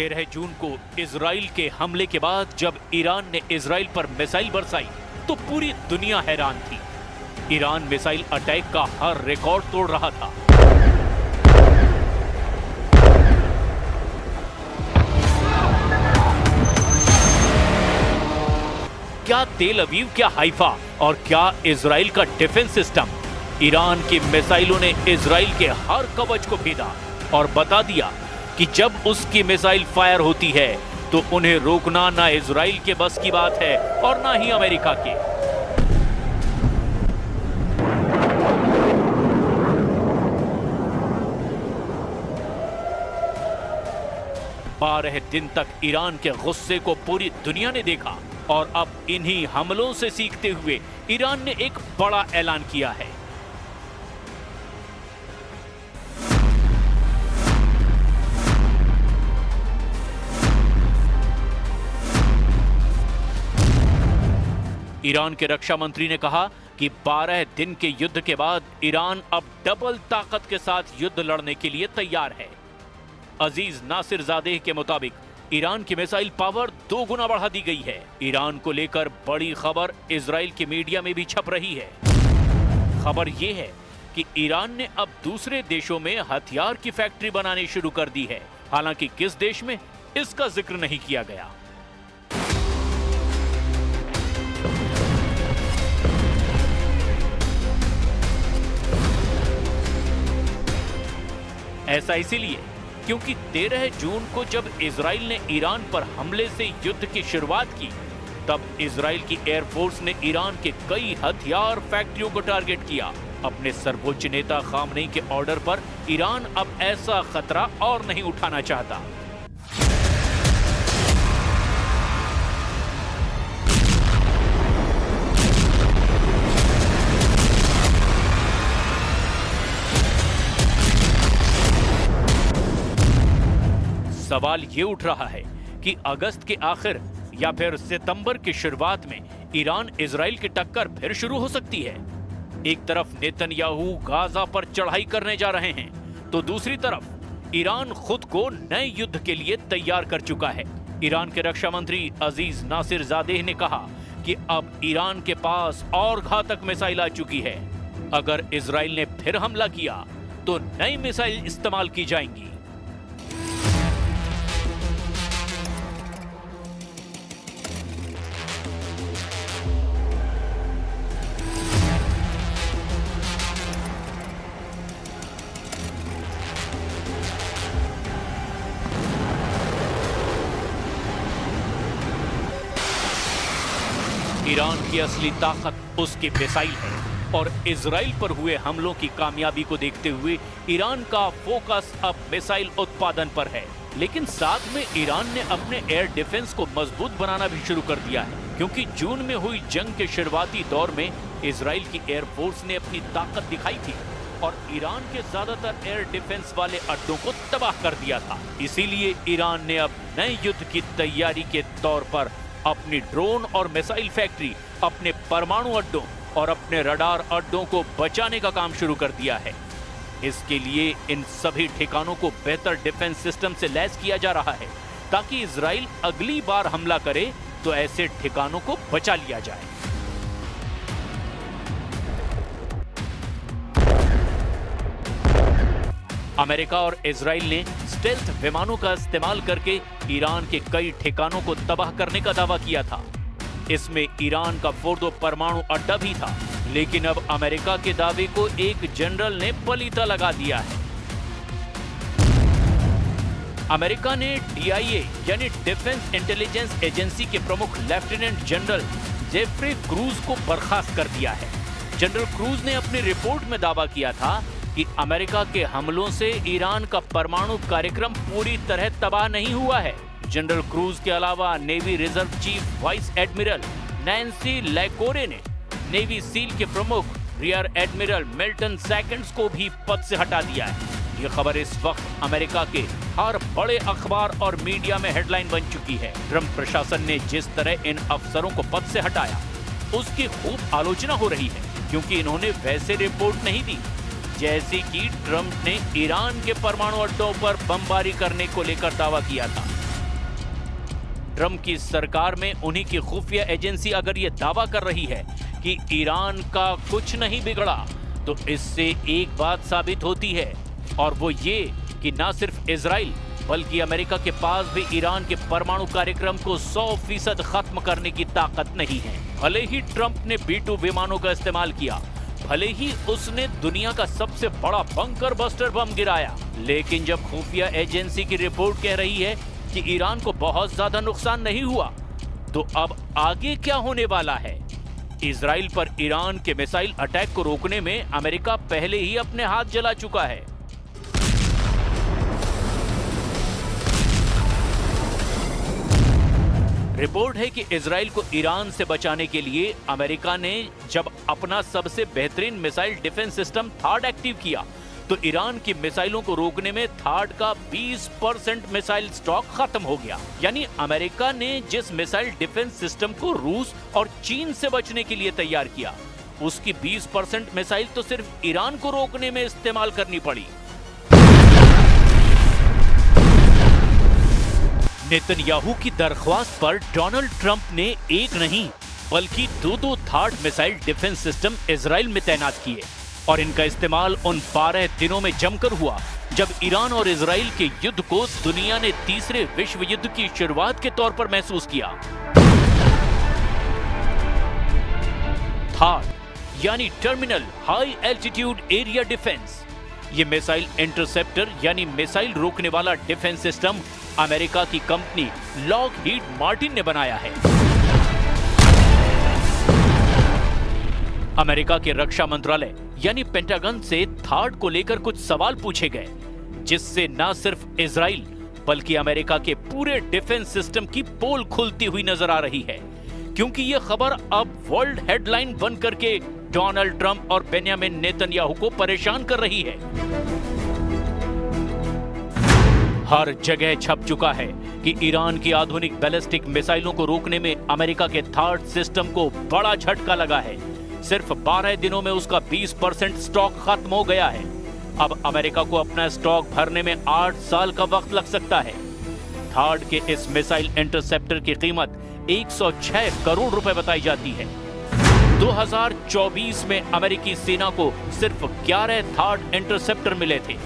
13 जून को इजराइल के हमले के बाद जब ईरान ने इजराइल पर मिसाइल बरसाई तो पूरी दुनिया हैरान थी। ईरान मिसाइल अटैक का हर रिकॉर्ड तोड़ रहा था। क्या तेल अवीव, क्या हाइफा और क्या इजराइल का डिफेंस सिस्टम, ईरान की मिसाइलों ने इजराइल के हर कवच को भेदा और बता दिया कि जब उसकी मिसाइल फायर होती है तो उन्हें रोकना ना इजराइल के बस की बात है और ना ही अमेरिका के। बारह दिन तक ईरान के गुस्से को पूरी दुनिया ने देखा और अब इन्हीं हमलों से सीखते हुए ईरान ने एक बड़ा ऐलान किया है। ईरान के रक्षा मंत्री ने कहा कि 12 दिन के युद्ध के बाद ईरान अब डबल ताकत के साथ युद्ध लड़ने के लिए तैयार है। अजीज नासिर जादेह के मुताबिक ईरान की मिसाइल पावर 2 गुना बढ़ा दी गई है। ईरान को लेकर बड़ी खबर इजराइल के मीडिया में भी छप रही है। खबर यह है कि ईरान ने अब दूसरे देशों में हथियार की फैक्ट्री बनानी शुरू कर दी है। हालांकि किस देश में, इसका जिक्र नहीं किया गया। ऐसा इसीलिए क्योंकि 13 जून को जब इजराइल ने ईरान पर हमले से युद्ध की शुरुआत की तब इजराइल की एयरफोर्स ने ईरान के कई हथियार फैक्ट्रियों को टारगेट किया। अपने सर्वोच्च नेता खामनेई के ऑर्डर पर ईरान अब ऐसा खतरा और नहीं उठाना चाहता। सवाल ये उठ रहा है कि अगस्त के आखिर या फिर सितंबर की शुरुआत में ईरान इजराइल की टक्कर फिर शुरू हो सकती है। एक तरफ नेतन्याहू गाजा पर चढ़ाई करने जा रहे हैं तो दूसरी तरफ ईरान खुद को नए युद्ध के लिए तैयार कर चुका है। ईरान के रक्षा मंत्री अजीज नासिर जादेह ने कहा कि अब ईरान के पास और घातक मिसाइल आ चुकी है। अगर इजराइल ने फिर हमला किया तो नई मिसाइल इस्तेमाल की जाएंगी। ईरान की असली ताकत उसकी मिसाइल है और इजराइल पर हुए हमलों की कामयाबी को देखते हुए ईरान का फोकस अब मिसाइल उत्पादन पर है। लेकिन साथ में ईरान ने अपने एयर डिफेंस को मजबूत बनाना भी शुरू कर दिया है, क्योंकि जून में हुई जंग के शुरुआती दौर में इजराइल की एयरफोर्स ने अपनी ताकत दिखाई थी और ईरान के ज्यादातर एयर डिफेंस वाले अड्डों को तबाह कर दिया था। इसीलिए ईरान ने अब नए युद्ध की तैयारी के तौर पर अपनी ड्रोन और मिसाइल फैक्ट्री, अपने परमाणु अड्डों और अपने रडार अड्डों को बचाने का काम शुरू कर दिया है। इसके लिए इन सभी ठिकानों को बेहतर डिफेंस सिस्टम से लैस किया जा रहा है ताकि इजराइल अगली बार हमला करे तो ऐसे ठिकानों को बचा लिया जाए। अमेरिका और इजराइल ने स्टेल्थ विमानों का इस्तेमाल करके ईरान के कई ठिकानों को तबाह करने का दावा किया था। इसमें ईरान का फोर्दो परमाणु अड्डा भी था, लेकिन अब अमेरिका के दावे को एक जनरल ने पलीता लगा दिया है। अमेरिका ने डीआईए यानी डिफेंस इंटेलिजेंस एजेंसी के प्रमुख लेफ्टिनेंट जनरल जेफ्रे क्रूज को बर्खास्त कर दिया है। जनरल क्रूज ने अपनी रिपोर्ट में दावा किया था कि अमेरिका के हमलों से ईरान का परमाणु कार्यक्रम पूरी तरह तबाह नहीं हुआ है। जनरल क्रूज के अलावा navy reserve chief vice admiral Nancy Lacore ने नेवी सील के प्रमुख रियर एडमिरल मिल्टन सेकंड्स को भी पद से हटा दिया है। ये खबर इस वक्त अमेरिका के हर बड़े अखबार और मीडिया में हेडलाइन बन चुकी है। ट्रंप प्रशासन ने जिस तरह इन अफसरों को पद से हटाया उसकी खूब आलोचना हो रही है, क्योंकि इन्होंने वैसे रिपोर्ट नहीं दी जैसे कि ट्रंप ने ईरान के परमाणु अड्डों पर बमबारी करने को लेकर दावा किया था। ट्रंप की सरकार में उन्हीं की खुफिया एजेंसी अगर ये दावा कर रही है कि ईरान का कुछ नहीं बिगड़ा, तो इससे एक बात साबित होती है, और वो ये कि ना सिर्फ इजराइल बल्कि अमेरिका के पास भी ईरान के परमाणु कार्यक्रम को 100% खत्म करने की ताकत नहीं है। भले ही ट्रंप ने B-2 विमानों का इस्तेमाल किया, भले ही उसने दुनिया का सबसे बड़ा बंकर बस्टर बम गिराया, लेकिन जब खुफिया एजेंसी की रिपोर्ट कह रही है कि ईरान को बहुत ज्यादा नुकसान नहीं हुआ, तो अब आगे क्या होने वाला है? इजराइल पर ईरान के मिसाइल अटैक को रोकने में अमेरिका पहले ही अपने हाथ जला चुका है। रिपोर्ट है कि इजराइल को ईरान से बचाने के लिए अमेरिका ने जब अपना सबसे बेहतरीन मिसाइल डिफेंस सिस्टम थाड एक्टिव किया, तो ईरान की मिसाइलों को रोकने में थाड का 20% मिसाइल स्टॉक खत्म हो गया। यानी अमेरिका ने जिस मिसाइल डिफेंस सिस्टम को रूस और चीन से बचने के लिए तैयार किया, उसकी 20% मिसाइल तो सिर्फ ईरान को रोकने में इस्तेमाल करनी पड़ी। नेतन्याहू की दरख्वास्त पर डोनाल्ड ट्रंप ने एक नहीं बल्कि दो थाड मिसाइल डिफेंस सिस्टम इजराइल में तैनात किए, और इनका इस्तेमाल उन 12 दिनों में जमकर हुआ जब ईरान और इजराइल के युद्ध को दुनिया ने तीसरे विश्व युद्ध की शुरुआत के तौर पर महसूस किया। थाड यानी terminal high altitude area defence, ये मिसाइल इंटरसेप्टर यानी मिसाइल रोकने वाला डिफेंस सिस्टम अमेरिका की कंपनी लॉकहीड मार्टिन ने बनाया है। अमेरिका के रक्षा मंत्रालय यानी पेंटागन से थाड को लेकर कुछ सवाल पूछे गए, जिससे न सिर्फ इजराइल बल्कि अमेरिका के पूरे डिफेंस सिस्टम की पोल खुलती हुई नजर आ रही है, क्योंकि यह खबर अब वर्ल्ड हेडलाइन बन करके डोनाल्ड ट्रंप और बेंजामिन नेतन्याहू को परेशान कर रही है। हर जगह छप चुका है कि ईरान की आधुनिक बैलिस्टिक मिसाइलों को रोकने में अमेरिका के थाड सिस्टम को बड़ा झटका लगा है। सिर्फ 12 दिनों में उसका 20% स्टॉक खत्म हो गया है। अब अमेरिका को अपना स्टॉक भरने में 8 साल का वक्त लग सकता है। थाड के इस मिसाइल इंटरसेप्टर की कीमत 106 करोड़ रुपए बताई जाती है। 2024 में अमेरिकी सेना को सिर्फ 11 थाड इंटरसेप्टर मिले थे।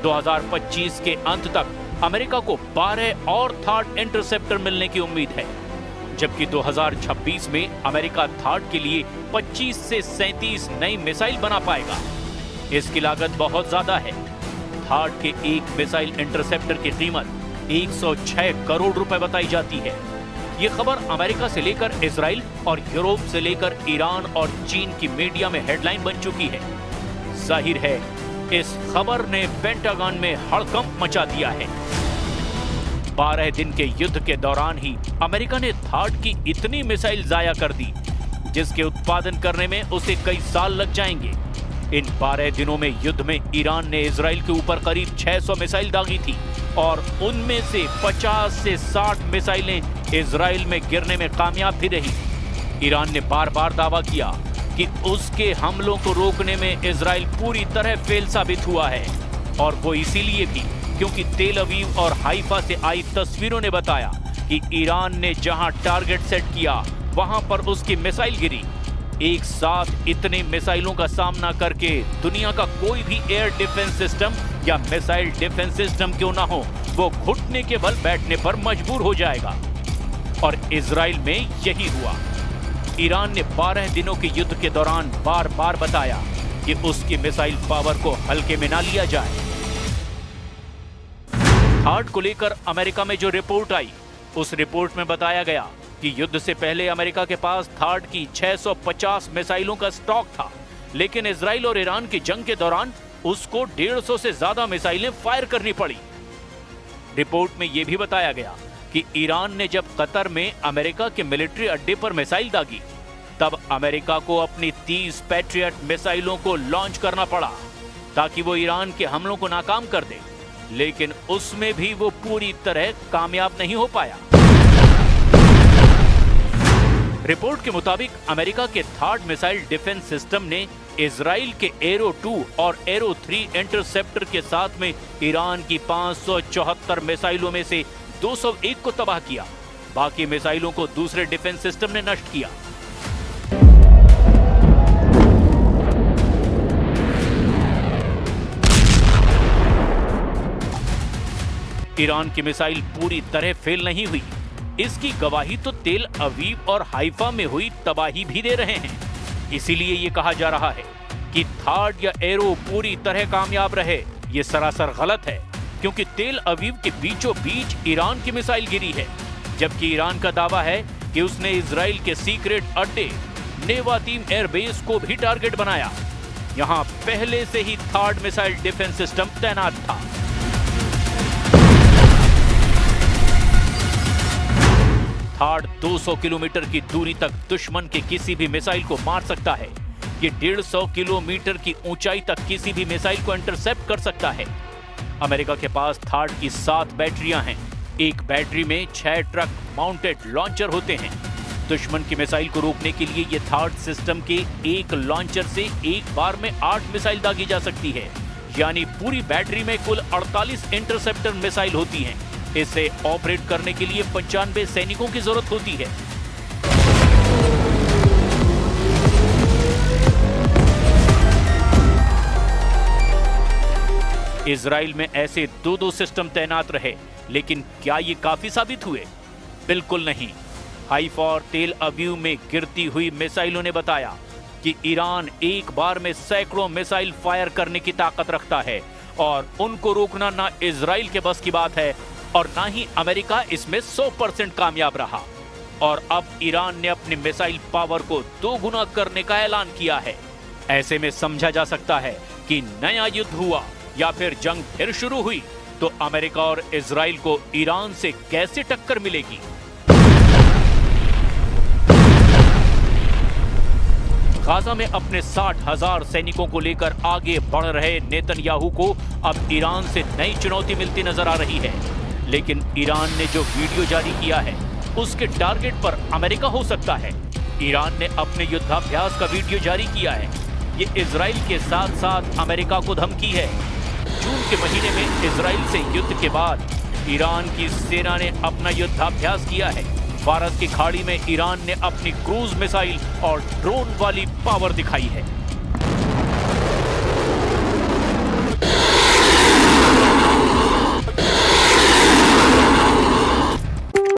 2025 के अंत तक अमेरिका को 12 और थाड इंटरसेप्टर मिलने की उम्मीद है, जबकि 2026 में अमेरिका थाड के लिए 25 से 37 नई मिसाइल बना पाएगा। इसकी लागत बहुत ज्यादा है। थाड के एक मिसाइल इंटरसेप्टर की कीमत 106 करोड़ रुपए बताई जाती है। यह खबर अमेरिका से लेकर इजराइल और यूरोप से लेकर ईरान और चीन की मीडिया में हेडलाइन बन चुकी है। जाहिर है इस खबर ने पेंटागन में हड़कंप मचा दिया है। 12 दिन के युद्ध के दौरान ही अमेरिका ने थाड की इतनी मिसाइल जाया कर दी, जिसके उत्पादन करने में उसे कई साल लग जाएंगे। इन 12 दिनों में युद्ध में ईरान ने इजराइल के ऊपर करीब 600 मिसाइल दागी थी, और उनमें से 50 से 60 मिसाइलें इजराइल में गिरने में कामयाब भी रही। ईरान ने बार बार दावा किया कि उसके हमलों को रोकने में इजराइल पूरी तरह फेल साबित हुआ है, और वो इसीलिए भी क्योंकि तेल अवीव और हाइफा से आई तस्वीरों ने बताया कि ईरान ने जहां टारगेट सेट किया वहां पर उसकी मिसाइल गिरी। एक साथ इतने मिसाइलों का सामना करके दुनिया का कोई भी एयर डिफेंस सिस्टम या मिसाइल डिफेंस सिस्टम क्यों ना हो, वो घुटने के बल बैठने पर मजबूर हो जाएगा। और इजराइल में यही हुआ। ईरान ने 12 दिनों के युद्ध के दौरान बार बार बताया कि उसकी मिसाइल पावर को हल्के में ना लिया जाए। थाड को लेकर अमेरिका में जो रिपोर्ट आई, उस रिपोर्ट में बताया गया कि युद्ध से पहले अमेरिका के पास थाड की 650 मिसाइलों का स्टॉक था, लेकिन इजराइल और ईरान की जंग के दौरान उसको 150 से ज्यादा मिसाइलें फायर करनी पड़ी। रिपोर्ट में यह भी बताया गया कि ईरान ने जब कतर में अमेरिका के मिलिट्री अड्डे पर मिसाइल दागी, तब अमेरिका को अपनी 30 पैट्रियट मिसाइलों को लॉन्च करना पड़ा ताकि वो ईरान के हमलों को नाकाम कर दे, लेकिन उसमें भी वो पूरी तरह कामयाब नहीं हो पाया। रिपोर्ट के मुताबिक अमेरिका के थाड मिसाइल डिफेंस सिस्टम ने इजराइल के एरो 2 और एरो 3 इंटरसेप्टर के साथ में ईरान की 574 मिसाइलों में से 201 को तबाह किया, बाकी मिसाइलों को दूसरे डिफेंस सिस्टम ने नष्ट किया। ईरान की मिसाइल पूरी तरह फेल नहीं हुई, इसकी गवाही तो तेल अवीव और हाइफा में हुई तबाही भी दे रहे हैं। इसीलिए ये कहा जा रहा है कि थार्ड या एरो पूरी तरह कामयाब रहे। ये सरासर गलत है, क्योंकि तेल अवीव के बीचों बीच ईरान की मिसाइल गिरी है, जबकि ईरान का दावा है कि उसने इजराइल के सीक्रेट अड्डे नेवातीम एयरबेस को भी टारगेट बनाया। यहां पहले से ही थार्ड मिसाइल डिफेंस सिस्टम तैनात था। थार्ड 200 किलोमीटर की दूरी तक दुश्मन के किसी भी मिसाइल को मार सकता है। ये 150 किलोमीटर की ऊंचाई तक किसी भी मिसाइल को इंटरसेप्ट कर सकता है। अमेरिका के पास थार्ड की 7 बैटरियां हैं। एक बैटरी में 6 ट्रक माउंटेड लॉन्चर होते हैं। दुश्मन की मिसाइल को रोकने के लिए ये थार्ड सिस्टम के एक लॉन्चर से एक बार में 8 मिसाइल दागी जा सकती है, यानी पूरी बैटरी में कुल 48 इंटरसेप्टर मिसाइल होती हैं। इसे ऑपरेट करने के लिए 95 सैनिकों की जरूरत होती है। इजराइल में ऐसे 2-2 सिस्टम तैनात रहे, लेकिन क्या ये काफी साबित हुए? बिल्कुल नहीं। हाइफा और तेल अवीव में गिरती हुई मिसाइलों ने बताया कि ईरान एक बार में सैकड़ों मिसाइल फायर करने की ताकत रखता है और उनको रोकना ना इजराइल के बस की बात है और ना ही अमेरिका इसमें 100% कामयाब रहा। और अब ईरान ने अपनी मिसाइल पावर को 2 गुना करने का ऐलान किया है। ऐसे में समझा जा सकता है कि नया युद्ध हुआ या फिर जंग फिर शुरू हुई तो अमेरिका और इजराइल को ईरान से कैसे टक्कर मिलेगी। गाजा में अपने 60,000 सैनिकों को लेकर आगे बढ़ रहे नेतन्याहू को अब ईरान से नई चुनौती मिलती नजर आ रही है। लेकिन ईरान ने जो वीडियो जारी किया है उसके टारगेट पर अमेरिका हो सकता है। ईरान ने अपने युद्धाभ्यास का वीडियो जारी किया है। ये इजराइल के साथ साथ अमेरिका को धमकी है। जून के महीने में इजराइल से युद्ध के बाद ईरान की सेना ने अपना युद्धाभ्यास किया है। फारस की खाड़ी में ईरान ने अपनी क्रूज मिसाइल और ड्रोन वाली पावर दिखाई है।